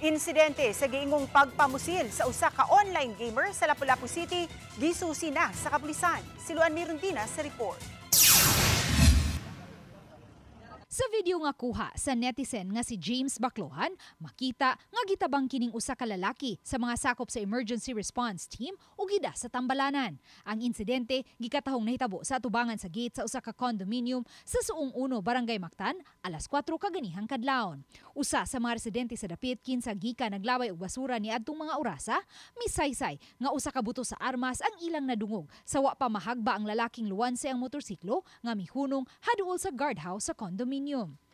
Insidente sa giingong pagpamusil sa usa ka online gamer sa Lapu-Lapu City gisusi na sa kapulisan. Siluan Mirundina sa report. Sa video nga kuha sa netizen nga si James Baclohan, makita nga gitabang kining usa ka lalaki sa mga sakop sa emergency response team o gida sa tambalanan. Ang insidente gikatahong nahitabo sa atubangan sa gate sa usa ka condominium sa Suong 1, Barangay Mactan, alas 4 kaganihang kadlawon. Usa sa mga residente sa dapit kinsa gika naglaway og basura niadtong mga orasa, misaysay nga usa ka buto sa armas ang ilang nadungog sa wa pa mahagba ang lalaking luwanse ang motorsiklo nga mihunong haduol sa guardhouse sa condominium.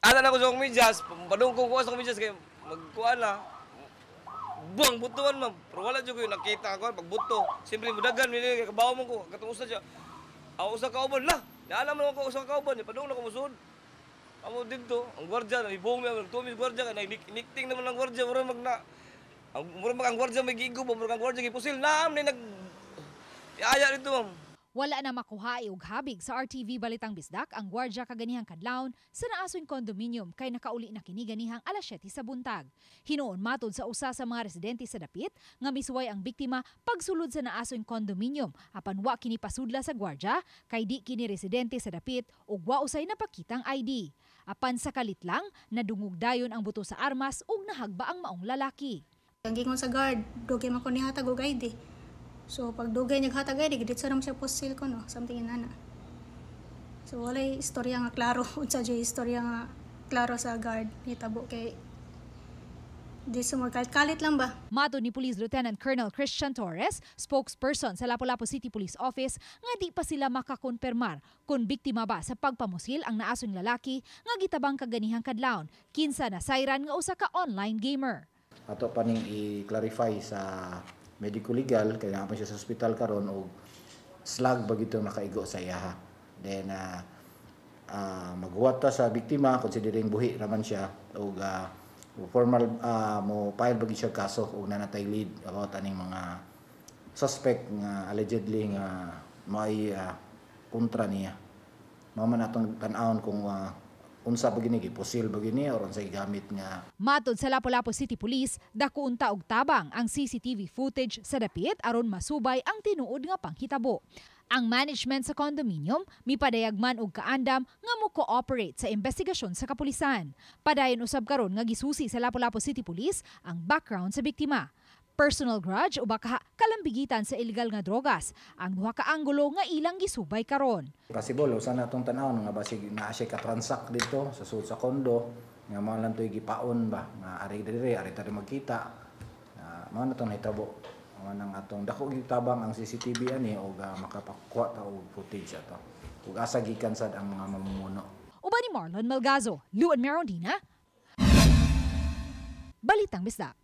Ana na ko sa medyas, padung ko sa medyas kay magkuan na. Buang butuan ma'am. Pero wala jud ko nakita ko pagbuto. Simple mudagan ni kabaw mo ko katong usa siya. Ako usa ka uban la. Alam mo ko usa ka uban, padung na ko musud. Amo didto, ang gwardiya na ibong mi tumis gwardiya kay nikting naman ang gwardiya mura magna. Ang gwardiya may gigo, mura ang gwardiya gipusil naam ni nag aya dito ma'am. Wala na makuha og habig sa RTV Balitang Bisdak ang gwardya kaganihang kadlawon sa naasoy condominium kay nakauli na kini ganihang alas 7 sa buntag. Hinuon matod sa usa sa mga residente sa dapit nga misuway ang biktima pagsulod sa naasoy condominium apan wa kini pasudla sa gwardya kay di kini residente sa dapit ug wa usay napakitang ID. Apan sa kalit lang nadungog dayon ang buto sa armas ug nahagba ang maong lalaki. Ang gingon sa guard, dugay man ko ni hatag og ID. So pag dugay niya hatag ID, dito naman siya posil ko no, something inana. So walay istorya nga klaro, unsa jay istorya nga klaro sa guard hitabo kay di sumor kalit lang ba. Matod ni Police Lieutenant Colonel Christian Torres, spokesperson sa Lapu-Lapu City Police Office, nga di pa sila makakonfirmar kung biktima ba sa pagpamusil ang naasong lalaki nga gitabang kaganihang kadlawon kinsa na sayran nga usa ka online gamer. Ato pa ning i-clarify sa medico legal kaya nga pa siya sa ospital karon og slag bagito nakaigo sa iyaha. Then maghuwat ta sa biktima considering buhi raman siya og formal mo file bagi siya kaso og nanatay lead about aning mga suspect nga allegedly nga may kontra niya. Mao man atong tan-awon kung unsa ba gini giposil ba gini or unsay gamit nga. Matod sa Lapu-Lapu City Police, dako unta og tabang ang CCTV footage sa dapit aron masubay ang tinuod nga panghitabo. Ang management sa condominium mipadayagman og kaandam nga mo-cooperate sa investigasyon sa kapulisan. Padayon usab karon nga gisusi sa Lapu-Lapu City Police ang background sa biktima. Personal grudge o baka kalambigitan sa illegal nga drogas ang duha ka anggulo nga ilang gisubay karon. Possible usa na atong tan-aw nga basig naa siya ka-transact dito sa sud sa kondo nga mao lang toy gipaon ba nga ari diri ari ta magkita. Mao na tong hitabo. Mao nang atong dako gitabang ang CCTV ani og makapakuha ta og footage ato. Ug asa gikan sad ang mga mamumuno. Uban ni Marlon Melgazo, Luan Mirundina, Balitang Bisdak.